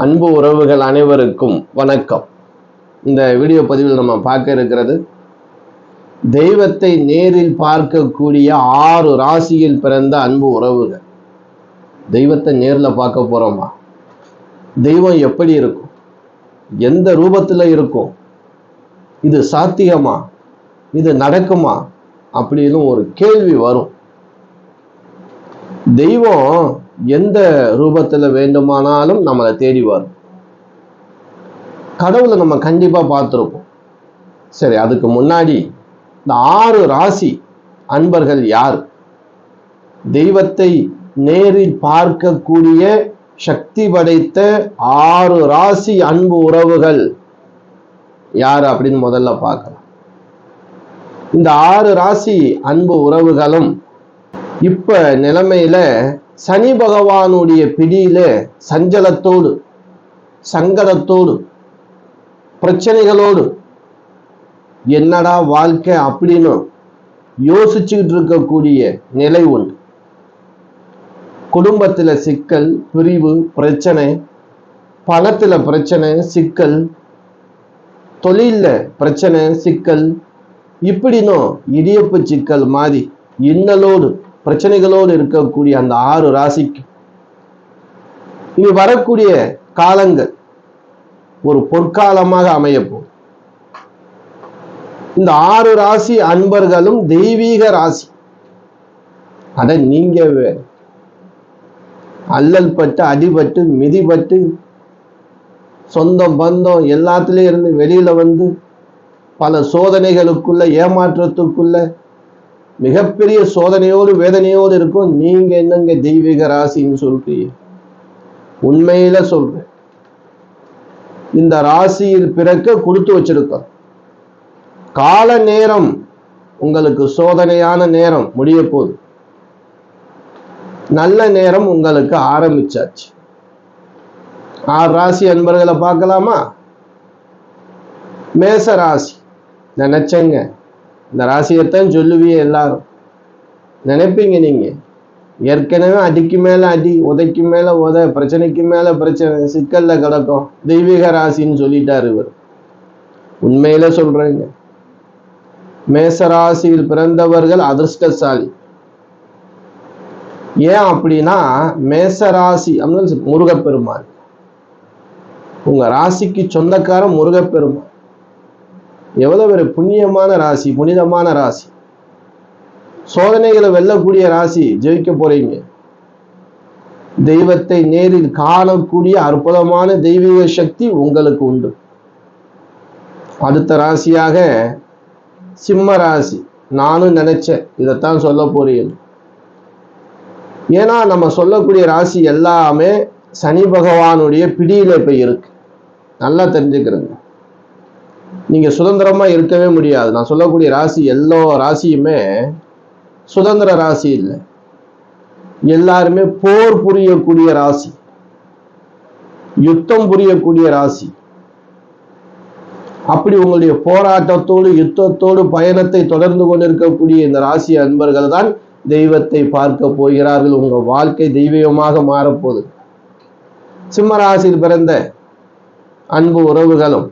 அன்பு உறவுகள் அனைவருக்கும் வணக்கம். இந்த வீடியோ பதிவில் நம்ம பார்க்க இருக்கிறது தெய்வத்தை நேரில் பார்க்கக்கூடிய 6 ராசியில் பிறந்த அன்பு உறவுகள். தெய்வத்தை நேரில் பார்க்க போறோமா? தெய்வம் எப்படி இருக்கும்? எந்த ரூபத்தில் இருக்கும்? இது சாத்தியமா? இது நடக்குமா? அப்படின்னு ஒரு கேள்வி வரும். தெய்வம் எந்த ரூபத்தில் வேண்டுமானாலும் நம்மளை தேடி வரும். கடவுளை நம்ம கண்டிப்பா பார்த்துருப்போம். சரி, அதுக்கு முன்னாடி இந்த 6 ராசி அன்பர்கள் யார்? தெய்வத்தை நேரில் பார்க்கக்கூடிய சக்தி படைத்த 6 ராசி அன்பு உறவுகள் யார் அப்படின்னு முதல்ல பார்க்கலாம். இந்த 6 ராசி அன்பு உறவுகளும் இப்ப நிலைமையில சனி பகவானுடைய பிடியில சஞ்சலத்தோடு, சங்கடத்தோடு, பிரச்சனைகளோடு என்னடா வாழ்க்கை அப்படின்னு யோசிச்சுக்கிட்டு இருக்கக்கூடிய நிலை உண்டு. குடும்பத்துல சிக்கல், பிரிவு, பிரச்சனை, பணத்துல பிரச்சனை, சிக்கல், தொழில்ல பிரச்சனை, சிக்கல், இப்படின்னும் இடியப்பு சிக்கல் மாதிரி இன்னலோடு பிரச்சனைகளோடு இருக்கக்கூடிய அந்த 6 ராசிக்கு இனி வரக்கூடிய காலங்கள் ஒரு பொற்காலமாக அமையப்போம். இந்த 6 ராசி அன்பர்களும் தெய்வீக ராசி. அத நீங்க அல்லல் பட்டு, அடிபட்டு, மிதிபட்டு, சொந்தம் பந்தம் எல்லாத்திலையும் இருந்து வெளியில வந்து பல சோதனைகளுக்குள்ள, ஏமாற்றத்துக்குள்ள, மிகப்பெரிய சோதனையோடு வேதனையோடு இருக்கும். நீங்க என்னங்க தெய்வீக ராசின்னு சொல்றீங்க? உண்மையில சொல்றேன், இந்த ராசியில் பிறக்க கொடுத்து வச்சிருக்கோம். கால நேரம் உங்களுக்கு சோதனையான நேரம் முடிய போகுது. நல்ல நேரம் உங்களுக்கு ஆரம்பிச்சாச்சு. 6 ராசி அன்பர்களை பார்க்கலாமா? மேச ராசி. நினைச்சங்க இந்த ராசியைத்தான் சொல்லுவீங்க, எல்லாரும் நினைப்பீங்க. நீங்க ஏற்கனவே அடிக்கு மேல அடி, உதைக்கு மேல உத, பிரச்சனைக்கு மேல பிரச்சனை, சிக்கல்ல கிடக்கும். தெய்வீக ராசின்னு சொல்லிட்டாரு இவர். உண்மையில சொல்றேங்க, மேசராசியில் பிறந்தவர்கள் அதிர்ஷ்டசாலி. ஏன் அப்படின்னா, மேசராசி அப்படின்னு முருகப்பெருமாள். உங்க ராசிக்கு சொந்தக்காரன் முருகப்பெருமாள். எவ்வளவு ஒரு புண்ணியமான ராசி, புனிதமான ராசி. சோதனைகளை வெல்லக்கூடிய ராசி. ஜெயிக்க போறீங்க. தெய்வத்தை நேரில் காணக்கூடிய அற்புதமான தெய்வீக சக்தி உங்களுக்கு உண்டு. அடுத்த ராசியாக சிம்ம ராசி. நானும் நினைச்சேன் இதைத்தான் சொல்ல போறீங்க. ஏன்னா நம்ம சொல்லக்கூடிய ராசி எல்லாமே சனி பகவானுடைய பிடியில இப்ப இருக்கு. நல்லா தெரிஞ்சுக்கிறேங்க. நீங்க சுதந்திரமா இருக்கவே முடியாது. நான் சொல்லக்கூடிய ராசி எல்லா ராசியுமே சுதந்திர ராசி இல்லை. எல்லாருமே போர் புரியக்கூடிய ராசி, யுத்தம் புரியக்கூடிய ராசி. அப்படி உங்களுடைய போராட்டத்தோடு, யுத்தத்தோடு பயணத்தை தொடர்ந்து கொண்டிருக்கக்கூடிய இந்த ராசி அன்பர்கள் தான் தெய்வத்தை பார்க்க போகிறார்கள். உங்க வாழ்க்கை தெய்வீகமாக மாறப்போகுது. சிம்ம ராசியில் பிறந்த அன்பு உறவுகளும்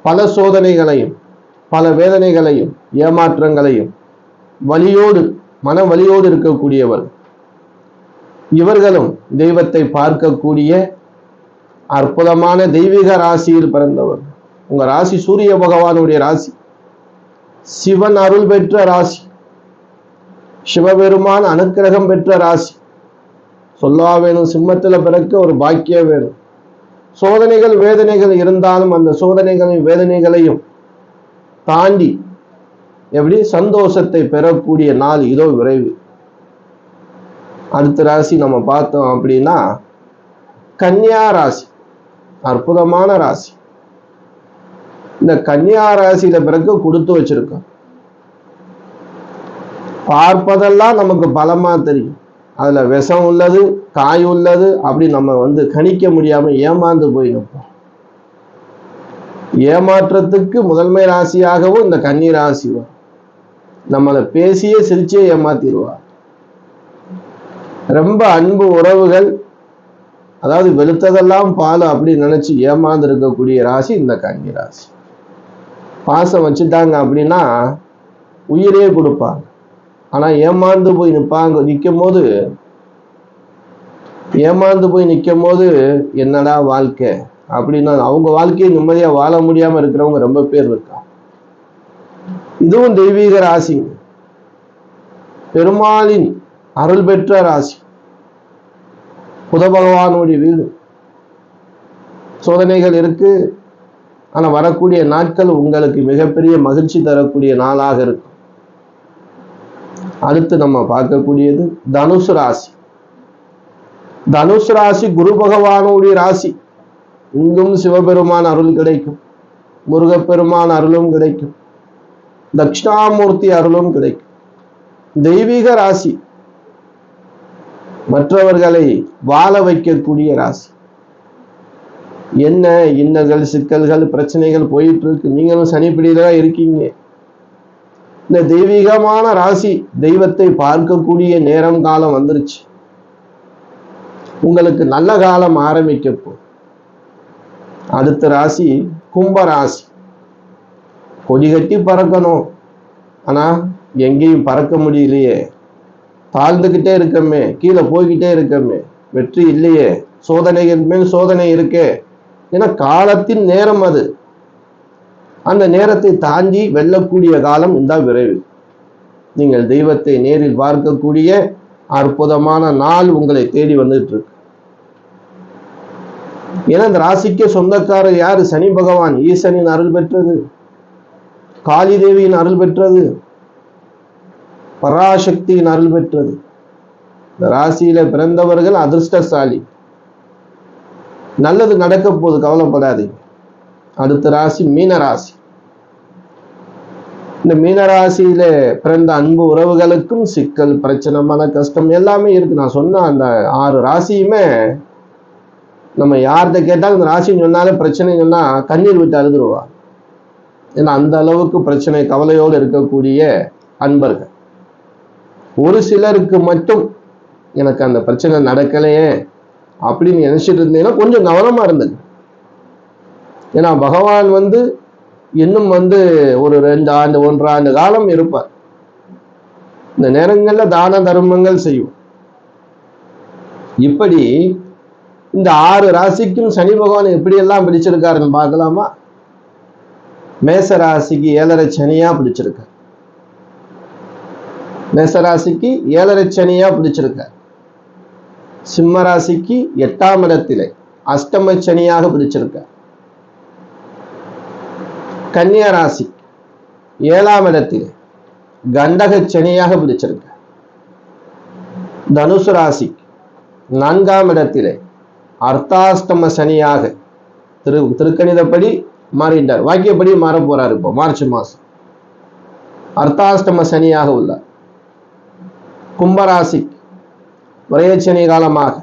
பல சோதனைகளையும், பல வேதனைகளையும், ஏமாற்றங்களையும், வலியோடு, மன வலியோடு இருக்கக்கூடியவர். இவர்களும் தெய்வத்தை பார்க்கக்கூடிய அற்புதமான தெய்வீக ராசியில் பிறந்தவர். உங்க ராசி சூரிய பகவானுடைய ராசி, சிவன் அருள் பெற்ற ராசி, சிவபெருமான் அனுக்கிரகம் பெற்ற ராசி. சொல்லவா வேணும்? சிம்மத்துல பிறக்க ஒரு பாக்கியம் வேணும். சோதனைகள், வேதனைகள் இருந்தாலும் அந்த சோதனைகளையும் வேதனைகளையும் தாண்டி எப்படி சந்தோஷத்தை பெறக்கூடிய நாள் இதோ விரைவு. அடுத்த ராசி நம்ம பார்த்தோம் அப்படின்னா கன்னியா ராசி. அற்புதமான ராசி. இந்த கன்னியா ராசியில பிறகு கொடுத்து வச்சிருக்கோம். பார்ப்பதெல்லாம் நமக்கு பலமா தெரியும். அதுல விஷம் உள்ளது, காய் உள்ளது, அப்படி நம்ம கணிக்க முடியாம ஏமாந்து போய் நிற்போம். ஏமாற்றத்துக்கு முதன்மை ராசியாகவும் இந்த கன்னி ராசி வரும். நம்மளை பேசியே சிரிச்சே ஏமாத்திடுவார். ரொம்ப அன்பு உறவுகள் அதாவது வெளுத்ததெல்லாம் பால் அப்படின்னு நினைச்சு ஏமாந்து இருக்கக்கூடிய ராசி இந்த கன்னி ராசி. பாசம் வச்சுட்டாங்க அப்படின்னா உயிரே கொடுப்பாங்க. ஆனா ஏமாந்து போய் நிற்கும் போது என்னடா வாழ்க்கை அப்படின்னா அவங்க வாழ்க்கையை நிம்மதியா வாழ முடியாம இருக்கிறவங்க ரொம்ப பேர் இருக்கா. இதுவும் தெய்வீக ராசி, பெருமாளின் அருள் பெற்ற ராசி, புத பகவானுடைய வீடு. சோதனைகள் இருக்கு, ஆனா வரக்கூடிய நாட்கள் உங்களுக்கு மிகப்பெரிய மகிழ்ச்சி தரக்கூடிய நாளாக இருக்கும். அடுத்து நம்ம பார்க்கக்கூடியது தனுசு ராசி. தனுசு ராசி குரு பகவானுடைய ராசி. இங்கும் சிவபெருமான் அருள் கிடைக்கும், முருகப்பெருமான் அருளும் கிடைக்கும், தட்சிணாமூர்த்தி அருளும் கிடைக்கும். தெய்வீக ராசி, மற்றவர்களை வாழ வைக்கக்கூடிய ராசி. என்ன இன்னல்கள், சிக்கல்கள், பிரச்சனைகள் போயிட்டு இருக்கு, நீங்களும் சனிப்பிடியில தான் இருக்கீங்க. இந்த தெய்வீகமான ராசி தெய்வத்தை பார்க்கக்கூடிய நேரம் காலம் வந்துருச்சு. உங்களுக்கு நல்ல காலம் ஆரம்பிக்க போ. அடுத்த ராசி கும்ப ராசி. கொடி கட்டி பறக்கணும், ஆனா எங்கேயும் பறக்க முடியலையே, தாழ்ந்துகிட்டே இருக்கமே, கீழே போய்கிட்டே இருக்கமே, வெற்றி இல்லையே, சோதனைகள் மேல் சோதனை இருக்கே. ஏன்னா காலத்தின் நேரம் அது. அந்த நேரத்தை தாண்டி வெல்லக்கூடிய காலம் இந்த விரைவு. நீங்கள் தெய்வத்தை நேரில் பார்க்கக்கூடிய அற்புதமான நாள் உங்களை தேடி வந்துட்டு இருக்கு. ஏன்னா இந்த ராசிக்கு சொந்தக்காரர் யாரு? சனி பகவான். ஈசனின் அருள் பெற்றது, காளி தேவியின் அருள் பெற்றது, பராசக்தியின் அருள் பெற்றது. இந்த ராசியில பிறந்தவர்கள் அதிர்ஷ்டசாலி. நல்லது நடக்க போது, கவலைப்படாதீங்க. அடுத்த ராசி மீன ராசி. இந்த மீனராசியில பிறந்த அன்பு உறவுகளுக்கும் சிக்கல், பிரச்சனை, மன கஷ்டம் எல்லாமே இருக்கு. நான் சொன்ன அந்த 6 ராசியுமே நம்ம யார்கிட்ட கேட்டாலும் இந்த ராசின்னு சொன்னாலே பிரச்சனை சொன்னா கண்ணீர் விட்டு அழுதுருவா. ஏன்னா அந்த அளவுக்கு பிரச்சனை கவலையோடு இருக்கக்கூடிய அன்பர்கள். ஒரு சிலருக்கு மட்டும் எனக்கு அந்த பிரச்சனை நடக்கலையே அப்படின்னு நினைச்சிட்டு இருந்தீங்கன்னா கொஞ்சம் கவனமா இருந்தது. ஏன்னா பகவான் இன்னும் ஒரு 2 ஆண்டு 1 ஆண்டு காலம் இருப்பார். இந்த நேரங்கள்ல தான தர்மங்கள் செய்யும். இப்படி இந்த 6 ராசிக்கும் சனி பகவான் எப்படியெல்லாம் பிடிச்சிருக்காருன்னு பார்க்கலாமா? மேச ராசிக்கு 7.5 சனியா பிடிச்சிருக்க. மேச ராசிக்கு 7.5 சனியா பிடிச்சிருக்க. சிம்ம ராசிக்கு 8ஆம் இடத்திலே அஷ்டம சனியாக பிடிச்சிருக்க. கன்னியா ராசி 7ஆம் இடத்திலே கண்டக சனியாக பிடிச்சிருக்க. தனுசு ராசி 4ஆம் இடத்திலே அர்த்தாஷ்டம சனியாக திருக்கணிதப்படி மாறிட்டார். வாக்கியப்படி மாற போறாரு. இப்போ மார்ச் மாசம் அர்த்தாஷ்டம சனியாக உள்ளார். கும்பராசி விரயச்சனி காலமாக,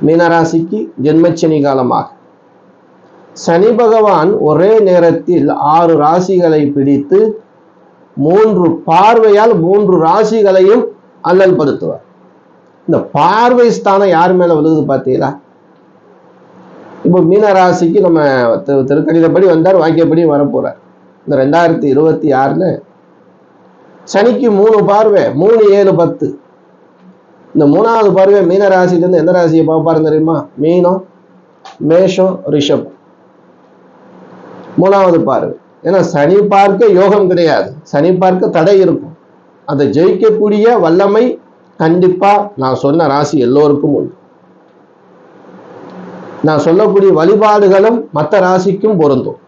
மீனராசிக்கு ஜென்மச்சனி காலமாக. சனி பகவான் ஒரே நேரத்தில் 6 ராசிகளை பிடித்து 3 பார்வையால் 3 ராசிகளையும் அல்லல் படுத்துவார். இந்த பார்வை ஸ்தானம் யார் மேல விழுது பார்த்தீங்களா? இப்போ மீன ராசிக்கு நம்ம திருக்கணிதப்படி வந்தார், வாக்கியப்படி வரப்போறார். இந்த 2026 சனிக்கு 3 பார்வை, 3, 7, 10. இந்த 3வது பார்வை மீன ராசியிலிருந்து எந்த ராசியை பார்ப்பாரு தெரியுமா? மீனம், மேஷம், ரிஷபம். 3வது பார்வை. ஏன்னா சனி பார்க்க யோகம் கிடையாது, சனி பார்க்க தடை இருக்கும். அதை ஜெயிக்கக்கூடிய வல்லமை கண்டிப்பா நான் சொன்ன ராசி எல்லோருக்கும் உண்டு. நான் சொல்லக்கூடிய வழிபாடுகளும் மற்ற ராசிக்கும் பொருந்தும்.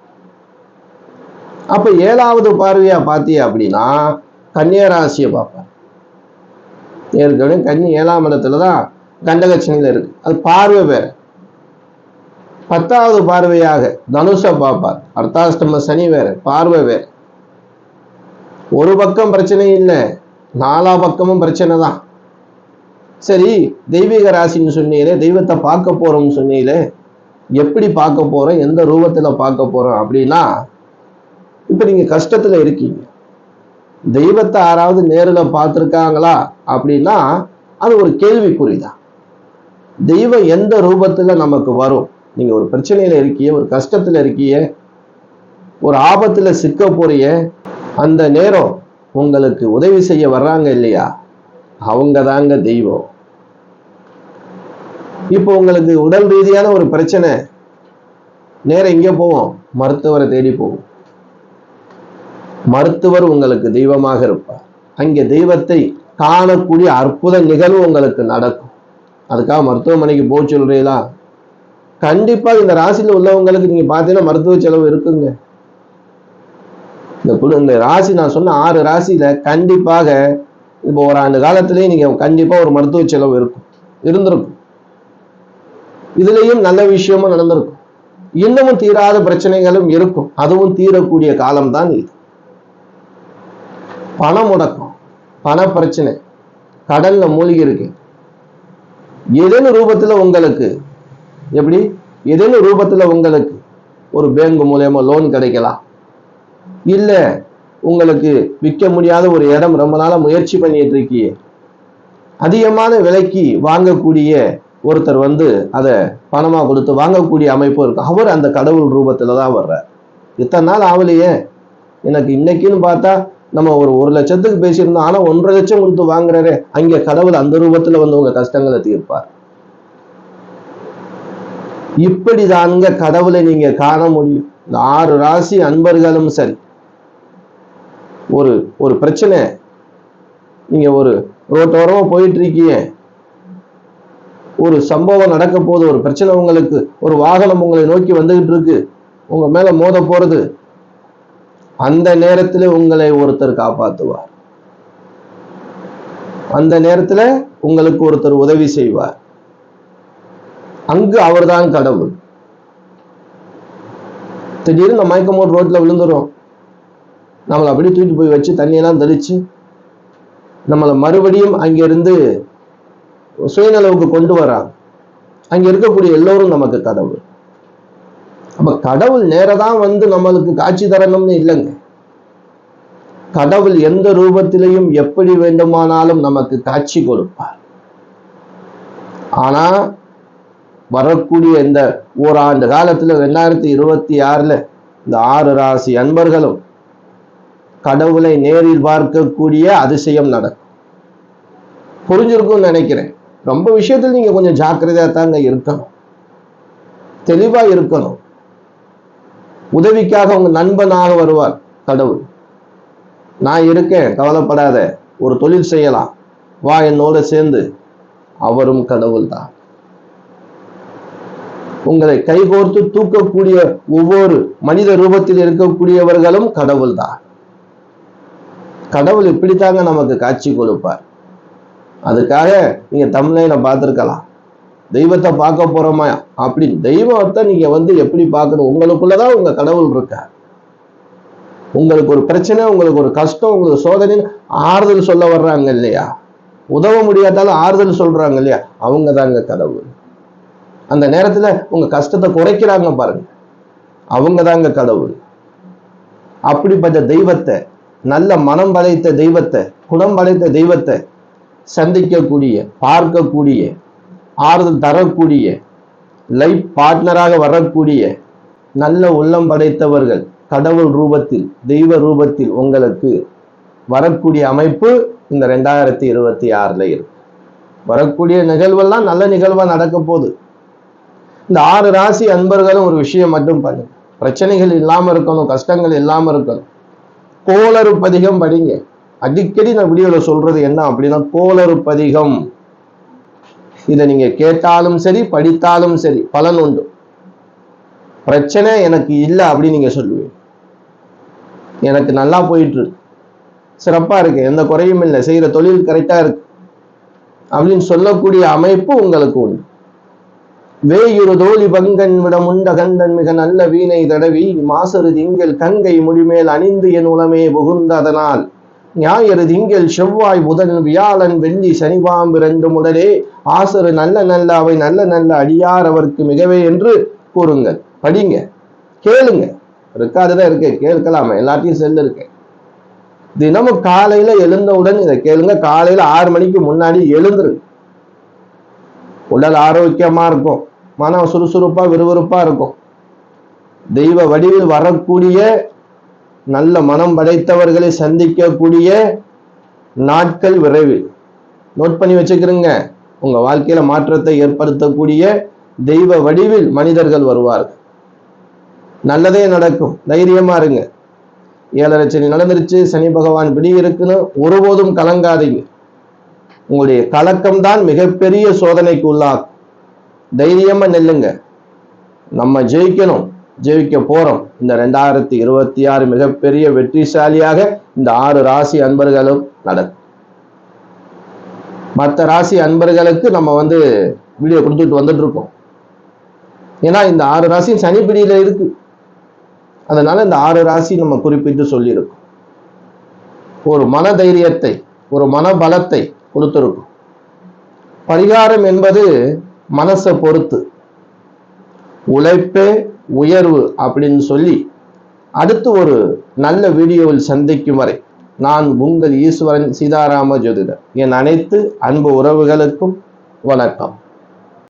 அப்ப 7வது பார்வையா பார்த்தீங்க அப்படின்னா கன்னியா ராசியை பார்ப்பார். ஏற்கனவே கன்னி 7ஆம் இடத்துலதான் கண்டகச்சனியில இருக்கு, அது பார்வை வேற. 10வது பார்வையாக தனுஷ பார்ப்பார். அர்த்தாஷ்டம சனி வேற, பார்வை வேற. ஒரு பக்கம் பிரச்சனை இல்லை, 4 பக்கமும் பிரச்சனை தான். சரி, தெய்வீக ராசின்னு சொன்னீங்களே, தெய்வத்தை பார்க்க போறோம்னு சொன்னீங்களே, எப்படி பார்க்க போறோம், எந்த ரூபத்துல பார்க்க போறோம் அப்படின்னா, இப்ப நீங்க கஷ்டத்துல இருக்கீங்க, தெய்வத்தை யாராவது நேரில் பார்த்துருக்காங்களா அப்படின்னா அது ஒரு கேள்விக்குறிதான். தெய்வம் எந்த ரூபத்துல நமக்கு வரும்? நீங்க ஒரு பிரச்சனையில இருக்கிய, ஒரு கஷ்டத்துல இருக்கிய, ஒரு ஆபத்துல சிக்க போறிய, அந்த நேரம் உங்களுக்கு உதவி செய்ய வர்றாங்க இல்லையா, அவங்க தாங்க தெய்வம். இப்போ உங்களுக்கு உடல் ரீதியான ஒரு பிரச்சனை, நேரம் இங்க போவோம், மருத்துவரை தேடி போவோம். மருத்துவர் உங்களுக்கு தெய்வமாக இருப்பார். அங்கே தெய்வத்தை காணக்கூடிய அற்புத நிகழ்வு உங்களுக்கு நடக்கும். அதுக்காக மருத்துவமனைக்கு போக சொல்றீங்களா? கண்டிப்பா இந்த ராசியில உள்ளவங்களுக்கு நீங்க பாத்தீங்கன்னா மருத்துவ செலவு இருக்குங்க. இந்த ராசி நான் சொன்ன 6 ராசியில கண்டிப்பாக இப்போ ஒரு ஆண்டு காலத்திலேயே நீங்க கண்டிப்பா ஒரு மருத்துவ செலவு இருந்திருக்கும். இதுலயும் நல்ல விஷயமும் நடந்திருக்கும். இன்னமும் தீராத பிரச்சனைகளும் இருக்கும். அதுவும் தீரக்கூடிய காலம்தான் இது. பண முடக்கம், பண பிரச்சனை, கடல்ல மூழ்கி இருக்கு. ஏதேனும் ரூபத்துல உங்களுக்கு ஏதேனும் ரூபத்துல உங்களுக்கு ஒரு பேங்க் மூலமா லோன் கிடைக்கலாம். இல்ல உங்களுக்கு விற்க முடியாத ஒரு இடம் ரொம்ப நாளா முயற்சி பண்ணிட்டு இருக்கிய, அதிகமான விலைக்கு வாங்கக்கூடிய ஒருத்தர் அதை பணமா கொடுத்து வாங்கக்கூடிய அமைப்பு இருக்கு. அவர் அந்த கடவுள் ரூபத்துலதான் வர்றார். இத்தனை நாள் ஆகலையே, எனக்கு இன்னைக்குன்னு பார்த்தா நம்ம ஒரு 1 லட்சத்துக்கு பேசியிருந்தோம், ஆனா 1.5 லட்சம் கொடுத்து வாங்குறாரு. அங்க கடவுள் அந்த ரூபத்துல உங்க கஷ்டங்களை தீர்ப்பார். இப்படிதாங்க கடவுளை நீங்க காண முடியும். இந்த 6 ராசி அன்பர்களும் சரி, ஒரு பிரச்சனை, நீங்க ஒரு ரோட்டோரமா போயிட்டு இருக்கீங்க, ஒரு சம்பவம் நடக்க போது, ஒரு பிரச்சனை, உங்களுக்கு ஒரு வாகனம் உங்களை நோக்கி வந்துகிட்டு இருக்கு, உங்க மேல மோத போறது, அந்த நேரத்துல உங்களை ஒருத்தர் காப்பாற்றுவார். அந்த நேரத்துல உங்களுக்கு ஒருத்தர் உதவி செய்வார். அங்கு அவர்தான் கடவுள். திடீர்னு மயக்கம் போட்டு ரோட்ல விழுந்துரும், நம்மளை அப்படி தூக்கி போய் வச்சு தண்ணியெல்லாம் தெளிச்சு நம்மளை மறுபடியும் அங்கிருந்து சுயநலவுக்கு கொண்டு வராங்க. அங்க இருக்கக்கூடிய எல்லோரும் நமக்கு கடவுள். அப்ப கடவுள் நேரதான் நம்மளுக்கு காட்சி தரணும்னு இல்லைங்க. கடவுள் எந்த ரூபத்திலையும் எப்படி வேண்டுமானாலும் நமக்கு காட்சி கொடுப்பார். ஆனா வரக்கூடிய இந்த ஓராண்டு காலத்துல 2026 இந்த 6 ராசி அன்பர்களும் கடவுளை நேரில் பார்க்கக்கூடிய அதிசயம் நடக்கும். புரிஞ்சிருக்கும்னு நினைக்கிறேன். ரொம்ப விஷயத்துல நீங்க கொஞ்சம் ஜாக்கிரதையா தாங்க இருக்கணும், தெளிவா இருக்கணும். உதவிக்காக உங்க நண்பனாக வருவார் கடவுள். நான் இருக்கேன், கவலைப்படாத, ஒரு தொழில் செய்யலாம், வா என்னோட சேர்ந்து. அவரும் கடவுள் தான். உங்களை கைகோர்த்து தூக்கக்கூடிய ஒவ்வொரு மனித ரூபத்தில் இருக்கக்கூடியவர்களும் கடவுள் தான். கடவுள் இப்படித்தாங்க நமக்கு காட்சி கொடுப்பார். அதுக்காக நீங்க தமிழ்ல பார்த்திருக்கலாம், தெய்வத்தை பார்க்க போறோமா அப்படி. தெய்வத்தை நீங்க எப்படி பார்க்கணும்? உங்களுக்குள்ளதான் உங்க கடவுள் இருக்கார். உங்களுக்கு ஒரு பிரச்சனை, உங்களுக்கு ஒரு கஷ்டம், உங்களுக்கு சோதனை, ஆறுதல் சொல்ல வர்றாங்க இல்லையா, உதவ முடியாதாலும் ஆறுதல் சொல்றாங்க இல்லையா, அவங்க தாங்க கடவுள். அந்த நேரத்துல உங்க கஷ்டத்தை குறைக்கிறாங்க பாருங்க, அவங்க தாங்க கடவுள். அப்படிப்பட்ட தெய்வத்தை, நல்ல மனம் படைத்த தெய்வத்தை, குணம் படைத்த தெய்வத்தை சந்திக்கக்கூடிய, பார்க்கக்கூடிய, ஆறுதல் தரக்கூடிய, லைஃப் பார்ட்னராக வரக்கூடிய நல்ல உள்ளம் படைத்தவர்கள் கடவுள் ரூபத்தில், தெய்வ ரூபத்தில் உங்களுக்கு வரக்கூடிய அமைப்பு இந்த 2026 இருக்கு. வரக்கூடிய நிகழ்வெல்லாம் நல்ல நிகழ்வா நடக்க போகுது. இந்த 6 ராசி அன்பர்களும் ஒரு விஷயம் மட்டும் பண்ணுங்க, பிரச்சனைகள் இல்லாம இருக்கணும், கஷ்டங்கள் இல்லாம இருக்கணும். கோளறு பதிகம் படிங்க. அடிக்கடி நான் வீடியோல சொல்றது என்ன அப்படின்னா, கோளறு பதிகம். இதை நீங்க கேட்டாலும் சரி, படித்தாலும் சரி, பலன் உண்டு. பிரச்சனை எனக்கு இல்லை அப்படின்னு நீங்க சொல்லுவீங்க. எனக்கு நல்லா போயிட்டு இருக்கு, சிறப்பா இருக்கு, எந்த குறையும் இல்லை, செய்யற தொழில் கரெக்டா இருக்கு அப்படின்னு சொல்லக்கூடிய அமைப்பு உங்களுக்கு உண்டு. வேயுறு தோழி பங்கன் விடம் உண்ட கந்தன் மிக நல்ல வீணை தடவி மாசரு திங்கள் கங்கை முடிமேல் அணிந்து என் உளமே புகுந்த அதனால் ஞாயிறு திங்கள் செவ்வாய் புதன் வியாழன் வெள்ளி சனிபாம்பு 2 முதலே ஆசரு நல்ல நல்ல அவை நல்ல நல்ல அடியார் அவருக்கு மிகவே என்று கூறுங்கள். படிங்க, கேளுங்க. ரெக்கார்டுதான் இருக்கு, கேட்கலாமா? எல்லாத்தையும் செல்லு இருக்கு. தினமும் காலையில எழுந்தவுடன் இதை கேளுங்க. காலையில 6 மணிக்கு முன்னாடி எழுந்துருங்க. உடல் ஆரோக்கியமா இருக்கும், மனம் சுறுசுறுப்பா விறுவிறுப்பா இருக்கும். தெய்வ வடிவில் வரக்கூடிய நல்ல மனம் படைத்தவர்களை சந்திக்கக்கூடிய நாட்கள் விரைவில். நோட் பண்ணி வச்சுக்கிறீங்க. உங்க வாழ்க்கையில மாற்றத்தை ஏற்படுத்தக்கூடிய தெய்வ வடிவில் மனிதர்கள் வருவார்கள். நல்லதே நடக்கும், தைரியமா இருங்க. 7.5 சனி நடந்துருச்சு, சனி பகவான் பிடி இருக்குன்னு ஒருபோதும் கலங்காதீங்க. உங்களுடைய கலக்கம் தான் மிகப்பெரிய சோதனைக்கு உள்ளாகும். தைரியமா நெல்லுங்க. நம்ம ஜெயிக்கணும், ஜெயிக்க போறோம். இந்த 2026 மிகப்பெரிய வெற்றிசாலியாக இந்த 6 ராசி அன்பர்களும் நடக்கும். மற்ற ராசி அன்பர்களுக்கு நம்ம வீடியோ கொடுத்துட்டு வந்துட்டு இருக்கோம். ஏன்னா இந்த 6 ராசியும் சனி பிடியில இருக்கு. அதனால இந்த 6 ராசி நம்ம குறிப்பிட்டு சொல்லியிருக்கோம். ஒரு மன தைரியத்தை, ஒரு மன பலத்தை கொடுத்திருக்கும். பரிகாரம் என்பது மனசை பொறுத்து. உழைப்பே உயர்வு அப்படின்னு சொல்லி அடுத்து ஒரு நல்ல வீடியோவில் சந்திக்கும் வரை நான் உங்கள் ஈஸ்வரன் சீதாராம ஜோதிடர். என் அனைத்து அன்பு உறவுகளுக்கும் வணக்கம்.